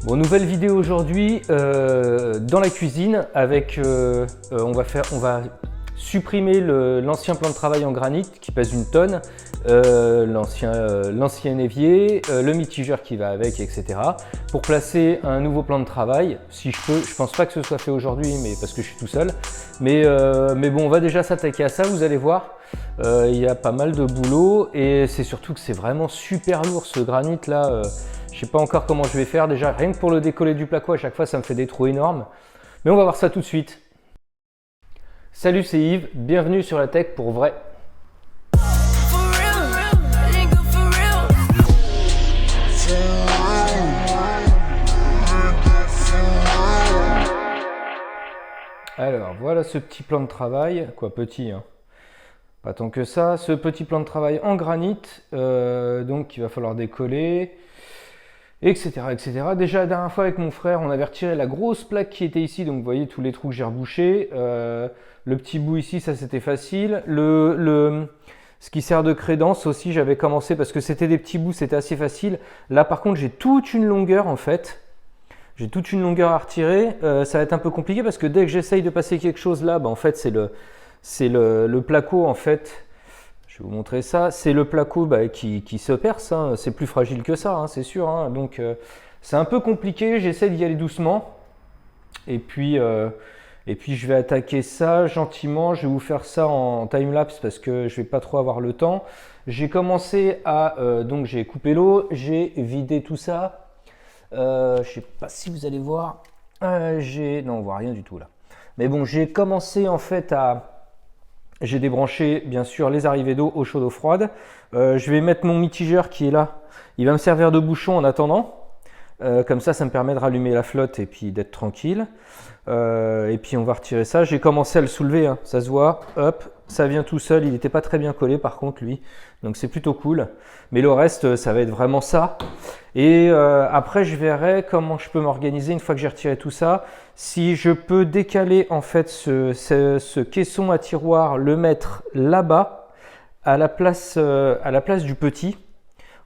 Bon, nouvelle vidéo aujourd'hui dans la cuisine avec on va supprimer l'ancien plan de travail en granit qui pèse une tonne, l'ancien évier, le mitigeur qui va avec, etc. pour placer un nouveau plan de travail si je peux. Je pense pas que ce soit fait aujourd'hui, mais parce que je suis tout seul. Mais bon, on va déjà s'attaquer à ça, vous allez voir. Il y a pas mal de boulot et c'est surtout que c'est vraiment super lourd ce granit là. Je sais pas encore comment je vais faire, déjà rien que pour le décoller du placo à chaque fois ça me fait des trous énormes. Mais on va voir ça tout de suite. Salut, c'est Yves, bienvenue sur la tech pour vrai. Alors voilà ce petit plan de travail, quoi petit hein. Pas tant que ça, ce petit plan de travail en granit, donc il va falloir décoller, etc., etc. Déjà la dernière fois avec mon frère, on avait retiré la grosse plaque qui était ici, donc vous voyez tous les trous que j'ai rebouchés. Le petit bout ici, ça c'était facile. Ce qui sert de crédence aussi, j'avais commencé parce que c'était des petits bouts, c'était assez facile. Là par contre, j'ai toute une longueur en fait. J'ai toute une longueur à retirer. Ça va être un peu compliqué parce que dès que j'essaye de passer quelque chose là, en fait c'est le placo en fait. Je vais vous montrer ça. C'est le placo qui se perce. Hein. C'est plus fragile que ça, hein, c'est sûr. Hein. Donc c'est un peu compliqué. J'essaie d'y aller doucement. Et puis je vais attaquer ça gentiment. Je vais vous faire ça en time-lapse parce que je vais pas trop avoir le temps. J'ai commencé à... donc j'ai coupé l'eau. J'ai vidé tout ça. Je sais pas si vous allez voir. Non, on voit rien du tout là. Mais bon, j'ai commencé en fait à... J'ai débranché bien sûr les arrivées d'eau, eau chaude, eau froide. Je vais mettre mon mitigeur qui est là. Il va me servir de bouchon en attendant. Comme ça me permet de rallumer la flotte et puis d'être tranquille. Et puis on va retirer ça. J'ai commencé à le soulever, hein. Ça se voit. Hop, ça vient tout seul. Il n'était pas très bien collé par contre lui. Donc c'est plutôt cool. Mais le reste, ça va être vraiment ça. Et après, je verrai comment je peux m'organiser une fois que j'ai retiré tout ça. Si je peux décaler en fait ce caisson à tiroir, le mettre là-bas à la place du petit.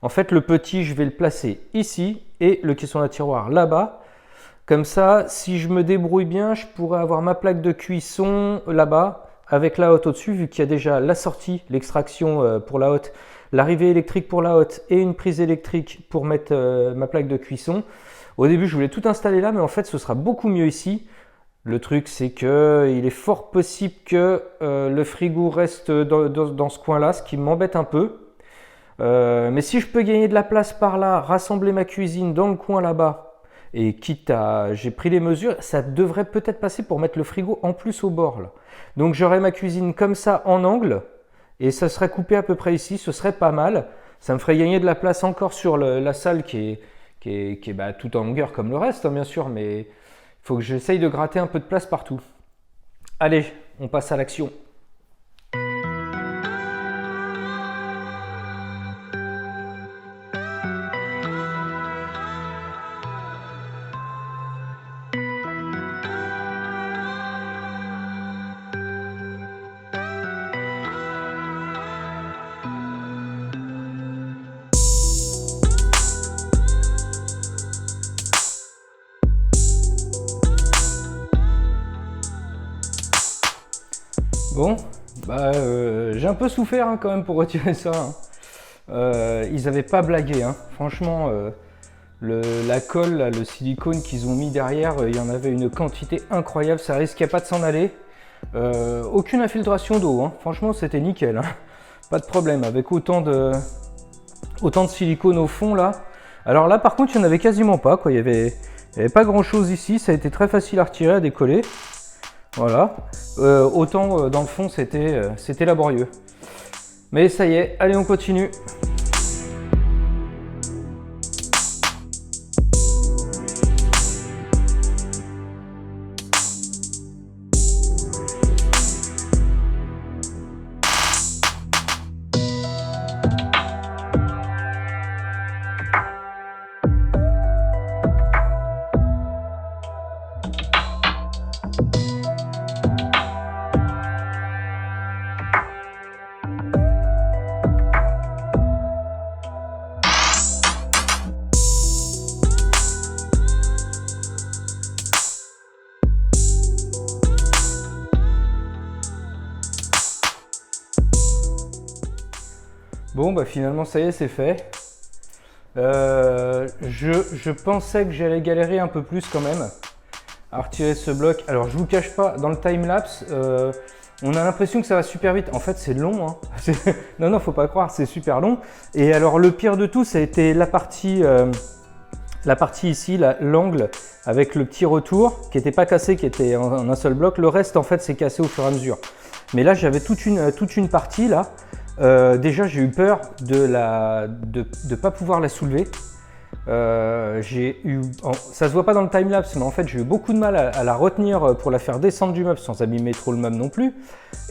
En fait, le petit, je vais le placer ici et le caisson à tiroir là-bas. Comme ça, si je me débrouille bien, je pourrais avoir ma plaque de cuisson là-bas avec la hotte au-dessus, vu qu'il y a déjà la sortie, l'extraction pour la hotte, l'arrivée électrique pour la hotte et une prise électrique pour mettre ma plaque de cuisson. Au début, je voulais tout installer là, mais en fait, ce sera beaucoup mieux ici. Le truc, c'est qu'il est fort possible que le frigo reste dans ce coin-là, ce qui m'embête un peu. Mais si je peux gagner de la place par là, rassembler ma cuisine dans le coin là-bas, et quitte à... J'ai pris les mesures, ça devrait peut-être passer pour mettre le frigo en plus au bord là. Donc j'aurai ma cuisine comme ça en angle, et ça serait coupé à peu près ici, ce serait pas mal. Ça me ferait gagner de la place encore sur la salle qui est tout en longueur comme le reste, hein, bien sûr, mais il faut que j'essaye de gratter un peu de place partout. Allez, on passe à l'action. Bon, j'ai un peu souffert hein, quand même pour retirer ça. Hein. Ils n'avaient pas blagué, hein. Franchement, la colle, là, le silicone qu'ils ont mis derrière, il y en avait une quantité incroyable, ça risquait pas de s'en aller. Aucune infiltration d'eau, hein. Franchement c'était nickel, hein. Pas de problème, avec autant de silicone au fond là. Alors là par contre il n'y en avait quasiment pas, quoi. Il y avait pas grand chose ici, ça a été très facile à retirer, à décoller. Voilà, autant dans le fond c'était laborieux. Mais ça y est, allez on continue. Bon, bah finalement, ça y est, c'est fait. Je pensais que j'allais galérer un peu plus quand même à retirer ce bloc. Alors, je vous cache pas, dans le time-lapse, on a l'impression que ça va super vite. En fait, c'est long, hein. Non, faut pas croire, c'est super long. Et alors, le pire de tout, ça a été la partie ici, l'angle, avec le petit retour, qui n'était pas cassé, qui était en un seul bloc. Le reste, en fait, c'est cassé au fur et à mesure. Mais là, j'avais toute une partie, là. Déjà, j'ai eu peur de pas pouvoir la soulever. Ça se voit pas dans le timelapse, mais en fait j'ai eu beaucoup de mal à la retenir pour la faire descendre du meuble sans abîmer trop le meuble non plus.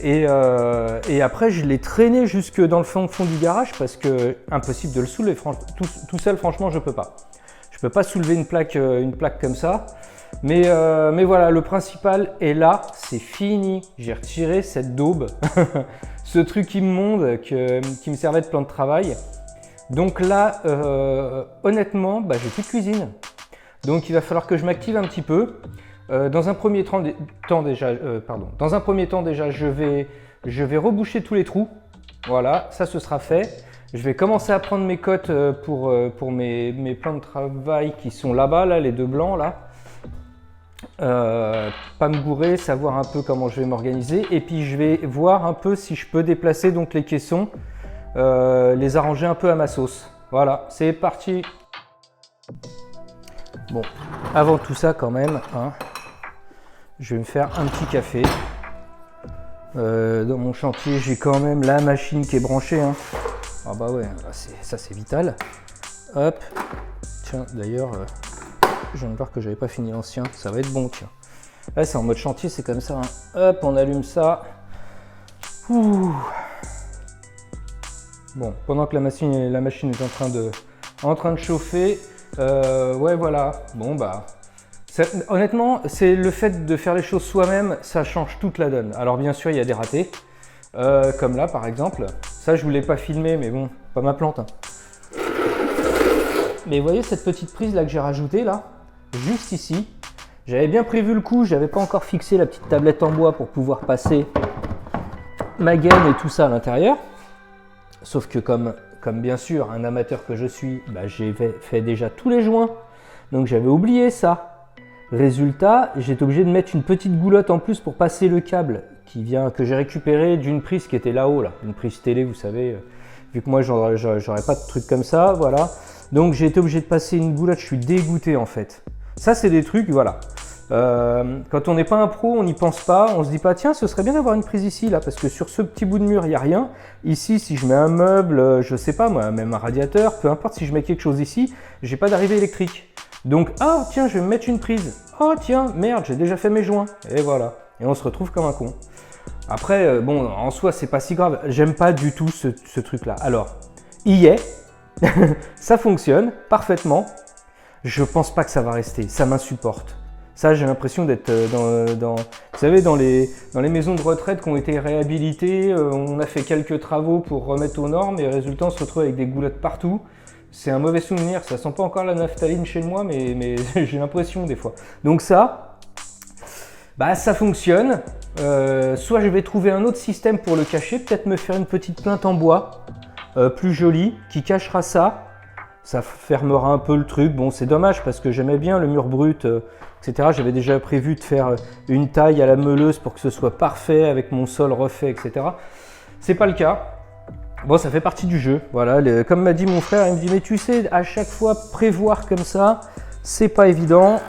Et après je l'ai traîné jusque dans le fond du garage parce que impossible de le soulever. Tout seul, franchement, je peux pas. Je peux pas soulever une plaque comme ça. Mais voilà, le principal est là, c'est fini. J'ai retiré cette daube, ce truc immonde qui me servait de plan de travail. Donc là, honnêtement, j'ai plus de cuisine. Donc il va falloir que je m'active un petit peu. Dans un premier temps déjà, je vais reboucher tous les trous. Voilà, ça ce sera fait. Je vais commencer à prendre mes cotes pour mes plans de travail qui sont là-bas, là, les deux blancs là. Pas me gourer, savoir un peu comment je vais m'organiser. Et puis je vais voir un peu si je peux déplacer donc les caissons. Les arranger un peu à ma sauce. Voilà, c'est parti. Bon, avant tout ça quand même, hein, je vais me faire un petit café. Dans mon chantier, j'ai quand même la machine qui est branchée. Hein. Ah bah ouais, ça c'est vital. Hop. Tiens, d'ailleurs, je viens de voir que j'avais pas fini l'ancien. Ça va être bon, tiens. Là, c'est en mode chantier, c'est comme ça. Hein. Hop, on allume ça. Ouh. Bon, pendant que la machine est en train de chauffer, ouais voilà, bon honnêtement, c'est le fait de faire les choses soi-même, ça change toute la donne. Alors bien sûr, il y a des ratés, comme là par exemple, ça je voulais pas filmer, mais bon, pas ma plante. Hein. Mais vous voyez cette petite prise là que j'ai rajoutée là, juste ici, j'avais bien prévu le coup, j'avais pas encore fixé la petite tablette en bois pour pouvoir passer ma gaine et tout ça à l'intérieur. Sauf que comme bien sûr un amateur que je suis, j'ai fait déjà tous les joints, donc j'avais oublié ça. Résultat, j'étais obligé de mettre une petite goulotte en plus pour passer le câble que j'ai récupéré d'une prise qui était là-haut, là, une prise télé, vous savez, vu que moi j'aurais pas de trucs comme ça, voilà. Donc j'ai été obligé de passer une goulotte, je suis dégoûté en fait. Ça c'est des trucs, voilà. Quand on n'est pas un pro, on n'y pense pas, on se dit pas tiens ce serait bien d'avoir une prise ici là parce que sur ce petit bout de mur il n'y a rien. Ici si je mets un meuble, je sais pas moi, même un radiateur, peu importe si je mets quelque chose ici, j'ai pas d'arrivée électrique. Donc ah tiens je vais me mettre une prise, oh tiens merde j'ai déjà fait mes joints et voilà. Et on se retrouve comme un con. Après bon en soi c'est pas si grave, j'aime pas du tout ce truc là. Alors il y est, ça fonctionne parfaitement, je pense pas que ça va rester, ça m'insupporte. Ça, j'ai l'impression d'être vous savez, dans les maisons de retraite qui ont été réhabilitées, on a fait quelques travaux pour remettre aux normes et résultat, on se retrouve avec des goulottes partout. C'est un mauvais souvenir, ça sent pas encore la naphtaline chez moi, mais j'ai l'impression des fois. Donc ça fonctionne. Soit je vais trouver un autre système pour le cacher, peut-être me faire une petite plainte en bois, plus jolie, qui cachera ça. Ça fermera un peu le truc. Bon, c'est dommage parce que j'aimais bien le mur brut, etc. J'avais déjà prévu de faire une taille à la meuleuse pour que ce soit parfait avec mon sol refait, etc. C'est pas le cas. Bon, ça fait partie du jeu. Voilà, comme m'a dit mon frère, il me dit mais tu sais, à chaque fois prévoir comme ça, c'est pas évident,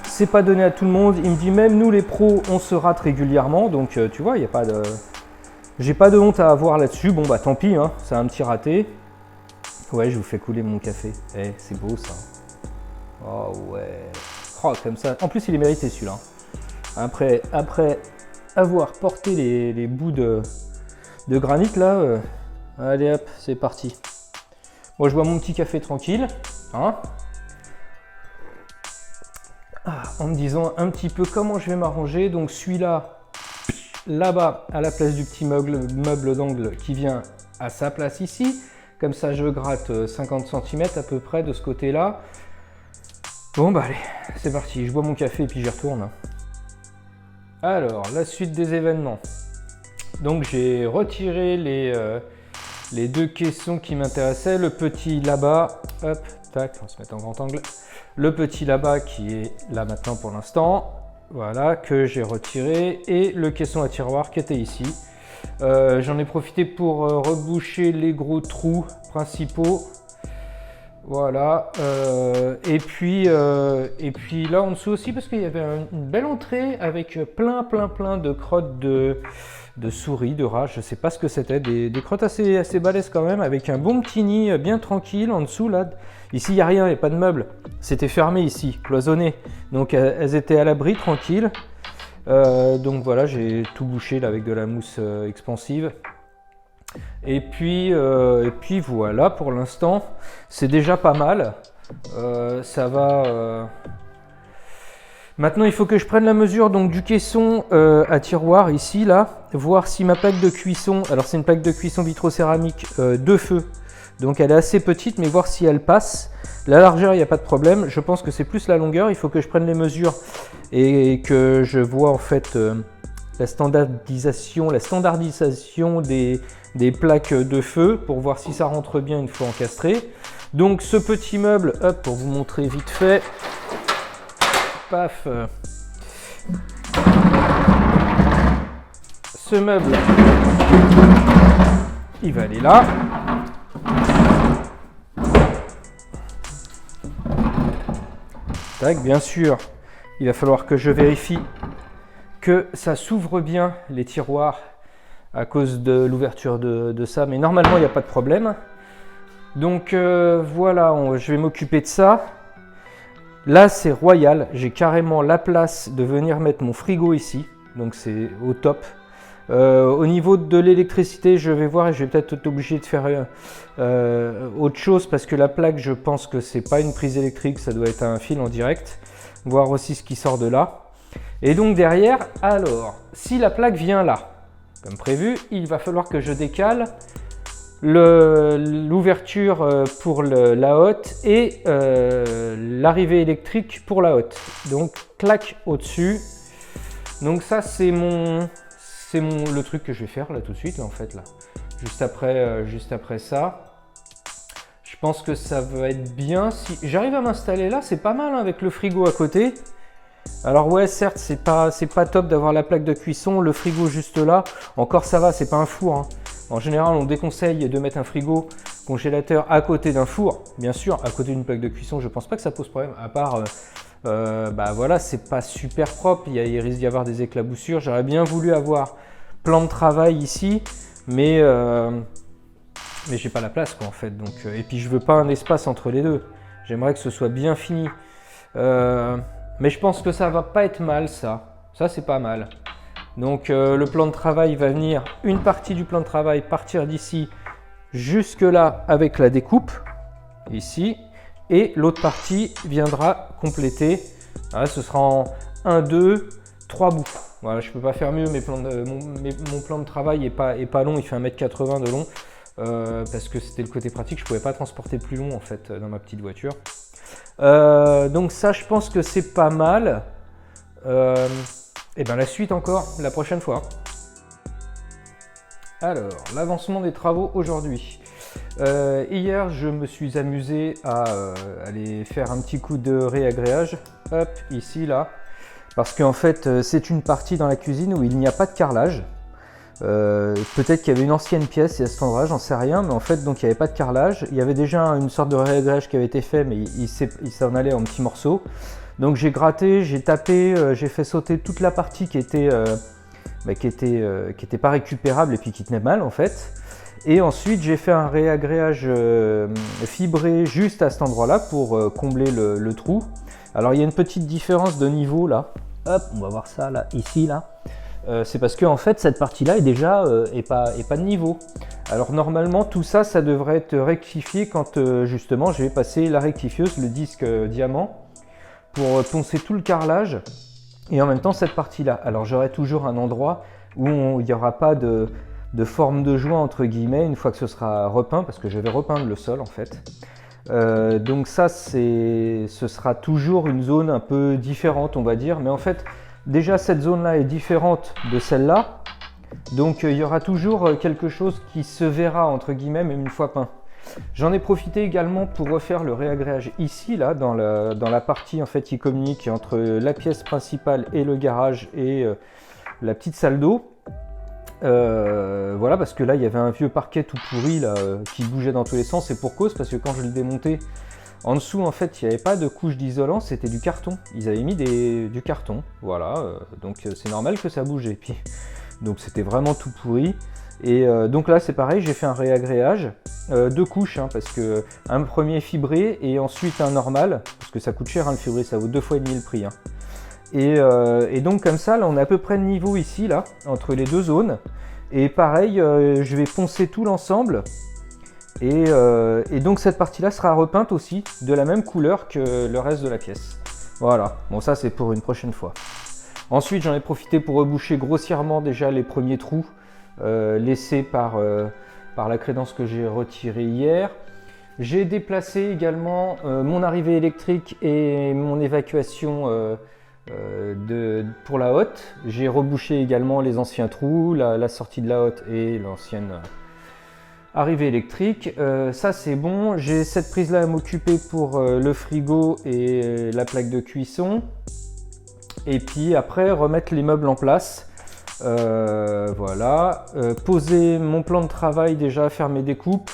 c'est pas donné à tout le monde. Il me dit même nous les pros, on se rate régulièrement, donc tu vois, il y a pas de, j'ai pas de honte à avoir là-dessus. Bon tant pis, hein, c'est un petit raté. Ouais, je vous fais couler mon café. C'est beau ça. Oh ouais. Oh, comme ça. En plus, il est mérité celui-là. Après avoir porté les bouts de granit là, allez hop, c'est parti. Moi, je bois mon petit café tranquille. Hein, en me disant un petit peu comment je vais m'arranger. Donc celui-là, là-bas, à la place du petit meuble d'angle qui vient à sa place ici. Comme ça, je gratte 50 cm à peu près de ce côté-là. Bon, allez, c'est parti. Je bois mon café et puis j'y retourne. Alors, la suite des événements. Donc, j'ai retiré les deux caissons qui m'intéressaient. Le petit là-bas, hop, tac, on va se mettre en grand angle. Le petit là-bas qui est là maintenant pour l'instant, voilà, que j'ai retiré. Et le caisson à tiroir qui était ici. J'en ai profité pour reboucher les gros trous principaux. Voilà, et puis là en dessous aussi parce qu'il y avait une belle entrée avec plein de crottes de souris, de rats, je sais pas ce que c'était, des crottes assez balèzes quand même, avec un bon petit nid bien tranquille en dessous là. Ici il n'y a rien, il n'y a pas de meubles, c'était fermé ici, cloisonné, donc elles étaient à l'abri, tranquilles. Donc voilà, j'ai tout bouché là avec de la mousse expansive. Et puis voilà, pour l'instant, c'est déjà pas mal. Ça va. Maintenant, il faut que je prenne la mesure donc du caisson à tiroir ici, là, voir si ma plaque de cuisson. Alors, c'est une plaque de cuisson vitrocéramique de feu, donc elle est assez petite, mais voir si elle passe. La largeur, il n'y a pas de problème. Je pense que c'est plus la longueur. Il faut que je prenne les mesures et que je vois en fait la standardisation des plaques de feu pour voir si ça rentre bien une fois encastré. Donc ce petit meuble, hop, pour vous montrer vite fait, paf, ce meuble, il va aller là. Tac, bien sûr, il va falloir que je vérifie que ça s'ouvre bien les tiroirs à cause de l'ouverture de ça, mais normalement il n'y a pas de problème. Donc voilà, je vais m'occuper de ça. Là c'est royal, j'ai carrément la place de venir mettre mon frigo ici, donc c'est au top. Au niveau de l'électricité, je vais voir et je vais peut-être être obligé de faire autre chose parce que la plaque, je pense que c'est pas une prise électrique, ça doit être un fil en direct. Voir aussi ce qui sort de là. Et donc derrière, alors, si la plaque vient là, comme prévu, il va falloir que je décale l'ouverture pour la hotte et l'arrivée électrique pour la hotte. Donc, clac au-dessus. Donc ça, c'est le truc que je vais faire là tout de suite, là, en fait, là. Juste après ça. Je pense que ça va être bien. Si j'arrive à m'installer là, c'est pas mal hein, avec le frigo à côté. Alors ouais, certes, c'est pas top d'avoir la plaque de cuisson, le frigo juste là. Encore ça va, c'est pas un four. Hein. En général, on déconseille de mettre un frigo congélateur à côté d'un four. Bien sûr, à côté d'une plaque de cuisson, je pense pas que ça pose problème. À part, bah voilà, c'est pas super propre. Il risque d'y avoir des éclaboussures. J'aurais bien voulu avoir plan de travail ici, mais j'ai pas la place quoi en fait. Donc, et puis je veux pas un espace entre les deux. J'aimerais que ce soit bien fini. Mais je pense que ça va pas être mal ça. Ça c'est pas mal. Donc le plan de travail va venir, une partie du plan de travail partir d'ici jusque là avec la découpe, ici. Et l'autre partie viendra compléter. Voilà, ce sera en 1, 2, 3 bouts. Voilà, je peux pas faire mieux. Mon plan de travail est pas long, il fait 1,80 m de long. Parce que c'était le côté pratique, je pouvais pas transporter plus long en fait dans ma petite voiture. Donc ça je pense que c'est pas mal. Et bien la suite encore la prochaine fois. Alors l'avancement des travaux aujourd'hui. Hier je me suis amusé à aller faire un petit coup de réagréage. Hop, ici là. Parce qu'en fait c'est une partie dans la cuisine où il n'y a pas de carrelage. Peut-être qu'il y avait une ancienne pièce et à cet endroit, j'en sais rien, mais en fait donc il n'y avait pas de carrelage. Il y avait déjà une sorte de réglage qui avait été fait, mais il s'en allait en petits morceaux. Donc j'ai gratté, j'ai tapé, j'ai fait sauter toute la partie qui était pas récupérable et puis qui tenait mal en fait. Et ensuite j'ai fait un réagréage fibré juste à cet endroit-là pour combler le trou. Alors il y a une petite différence de niveau là. Hop, on va voir ça là, ici là. C'est parce que en fait cette partie là est déjà est pas de niveau. Alors normalement tout ça devrait être rectifié quand justement je vais passer la rectifieuse, le disque diamant, pour poncer tout le carrelage et en même temps cette partie là. Alors j'aurai toujours un endroit où il n'y aura pas de forme de joint entre guillemets une fois que ce sera repeint, parce que je vais repeindre le sol en fait. Donc ça ce sera toujours une zone un peu différente on va dire, mais en fait déjà cette zone là est différente de celle-là, Donc il y aura toujours quelque chose qui se verra entre guillemets même une fois peint. J'en ai profité également pour refaire le réagréage ici, là, dans la partie en fait qui communique entre la pièce principale et le garage et la petite salle d'eau. Voilà, parce que là il y avait un vieux parquet tout pourri là, qui bougeait dans tous les sens, et pour cause, parce que quand je l'ai démonté, en dessous en fait il n'y avait pas de couche d'isolant, c'était du carton. Ils avaient mis du carton, voilà, donc c'est normal que ça bougeait. Puis, donc c'était vraiment tout pourri. Et donc là c'est pareil, j'ai fait un réagréage, 2 couches, hein, parce que un premier fibré et ensuite un normal, parce que ça coûte cher hein, le fibré, ça vaut 2 fois et demi le prix. Hein. Et donc comme ça, là on est à peu près de niveau ici, là, entre les deux zones. Et pareil, je vais poncer tout l'ensemble. Et donc cette partie-là sera repeinte aussi, de la même couleur que le reste de la pièce. Voilà, bon ça c'est pour une prochaine fois. Ensuite j'en ai profité pour reboucher grossièrement déjà les premiers trous laissés par la crédence que j'ai retirée hier. J'ai déplacé également mon arrivée électrique et mon évacuation pour la hotte. J'ai rebouché également les anciens trous, la sortie de la hotte et l'ancienne arrivée électrique. Ça c'est bon. J'ai cette prise là à m'occuper pour le frigo et la plaque de cuisson. Et puis après remettre les meubles en place. Voilà. Poser mon plan de travail déjà, faire mes découpes.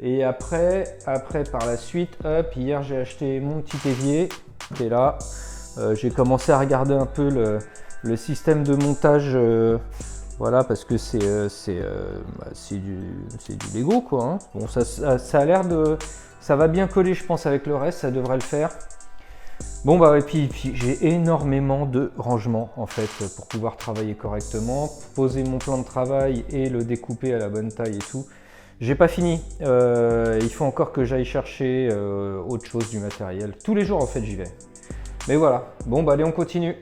Et après par la suite, hop, hier j'ai acheté mon petit évier qui est là. J'ai commencé à regarder un peu le système de montage, voilà, parce que c'est du Lego quoi. Hein. Bon, ça a l'air de, ça va bien coller, je pense, avec le reste, ça devrait le faire. Bon bah et puis j'ai énormément de rangements en fait pour pouvoir travailler correctement, poser mon plan de travail et le découper à la bonne taille et tout. J'ai pas fini, il faut encore que j'aille chercher autre chose, du matériel. Tous les jours en fait j'y vais. Mais voilà, bon bah allez on continue.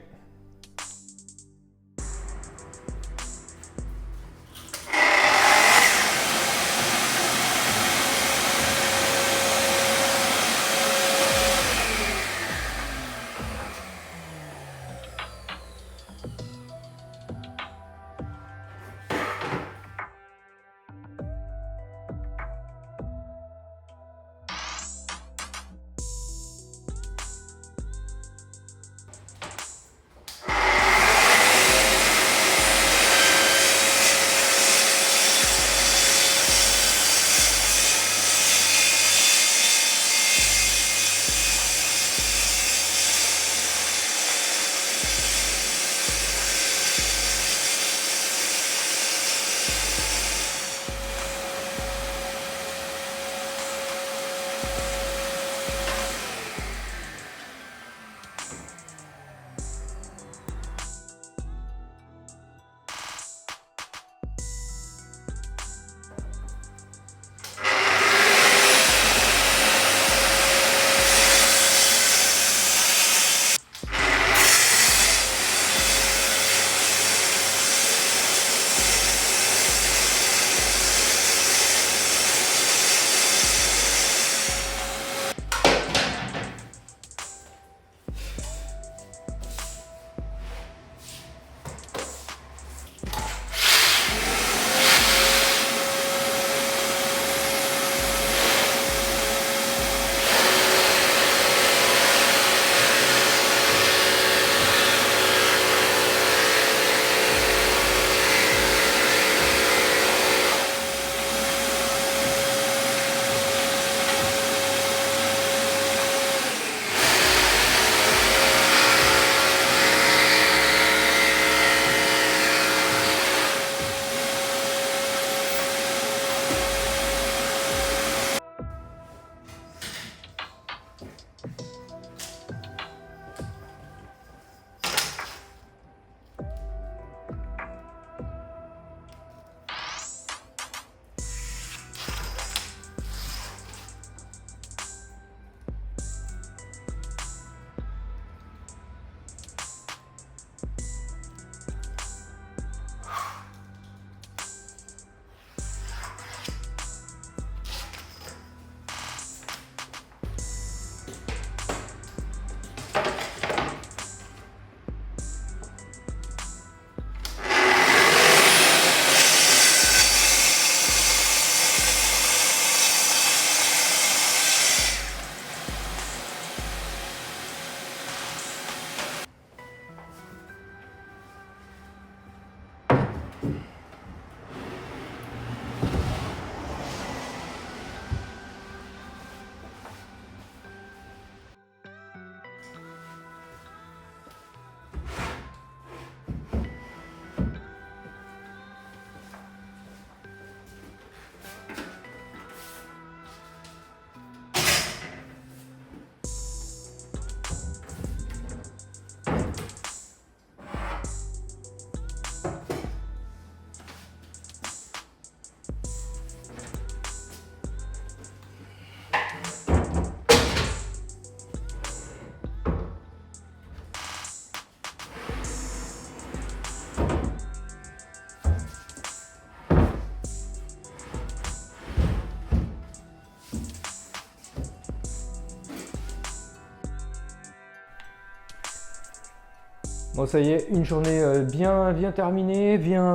Bon, ça y est, une journée bien terminée, bien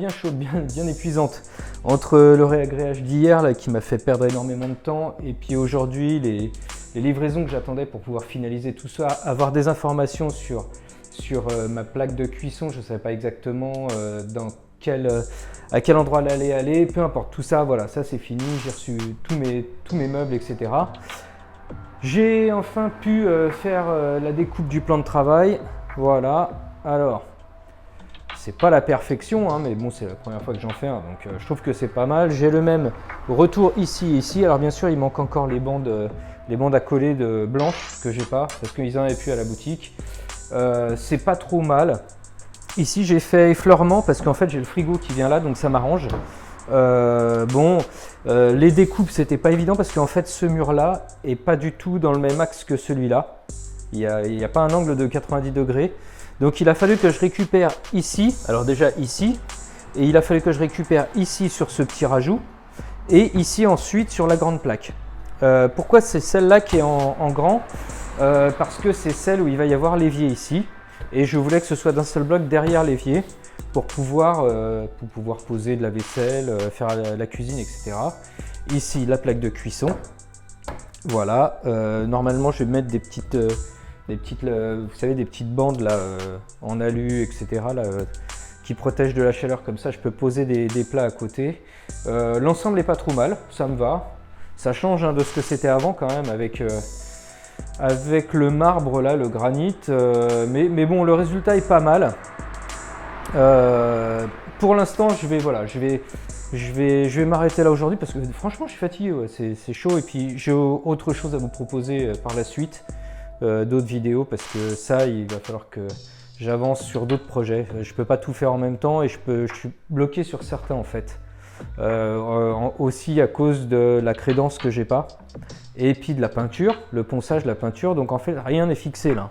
chaude, bien épuisante. Entre le réagréage d'hier là qui m'a fait perdre énormément de temps et puis aujourd'hui les livraisons que j'attendais pour pouvoir finaliser tout ça, avoir des informations sur ma plaque de cuisson, je ne savais pas exactement à quel endroit elle allait aller, peu importe, tout ça, voilà, ça c'est fini, j'ai reçu tous mes meubles, etc. J'ai enfin pu faire la découpe du plan de travail. Voilà, alors, c'est pas la perfection, hein, mais bon, c'est la première fois que j'en fais un, donc je trouve que c'est pas mal. J'ai le même retour ici et ici. Alors bien sûr, il manque encore les bandes à coller de blanches que j'ai pas, parce qu'ils en avaient plus à la boutique. C'est pas trop mal. Ici, j'ai fait effleurement, parce qu'en fait, j'ai le frigo qui vient là, donc ça m'arrange. Les découpes, c'était pas évident, parce qu'en fait, ce mur-là est pas du tout dans le même axe que celui-là. Il n'y a pas un angle de 90 degrés. Donc il a fallu que je récupère ici, alors déjà ici, et il a fallu que je récupère ici sur ce petit rajout, et ici ensuite sur la grande plaque. Pourquoi c'est celle-là qui est en grand? Parce que c'est celle où il va y avoir l'évier ici, et je voulais que ce soit d'un seul bloc derrière l'évier pour pouvoir poser de la vaisselle, faire la cuisine, etc. Ici la plaque de cuisson. Voilà, normalement je vais mettre des petites, vous savez, des petites bandes là, en alu, etc. Là, qui protègent de la chaleur, comme ça je peux poser des plats à côté. L'ensemble n'est pas trop mal, ça me va. Ça change hein, de ce que c'était avant quand même avec le marbre là, le granit. Mais bon, le résultat est pas mal. Pour l'instant, je vais m'arrêter là aujourd'hui parce que franchement, je suis fatigué. Ouais, c'est chaud et puis j'ai autre chose à vous proposer par la suite. D'autres vidéos parce que ça il va falloir que j'avance sur d'autres projets. Je peux pas tout faire en même temps et je suis bloqué sur certains en fait. Aussi à cause de la crédence que j'ai pas et puis de la peinture, le ponçage, la peinture. Donc en fait rien n'est fixé là.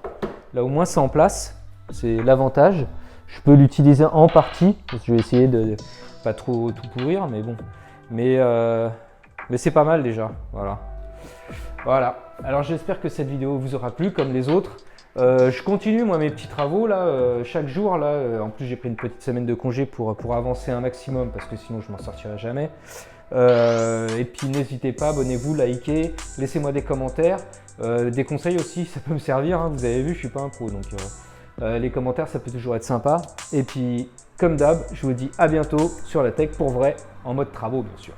Là au moins c'est en place, c'est l'avantage. Je peux l'utiliser en partie. Je vais essayer de pas trop tout pourrir mais bon. Mais c'est pas mal déjà. Voilà. Alors j'espère que cette vidéo vous aura plu comme les autres. Je continue moi mes petits travaux là chaque jour là. En plus j'ai pris une petite semaine de congé pour avancer un maximum parce que sinon je m'en sortirai jamais. Et puis n'hésitez pas, abonnez-vous, likez, laissez-moi des commentaires, des conseils aussi, ça peut me servir. Hein. Vous avez vu, je suis pas un pro donc les commentaires ça peut toujours être sympa. Et puis comme d'hab, je vous dis à bientôt sur la tech pour vrai en mode travaux bien sûr.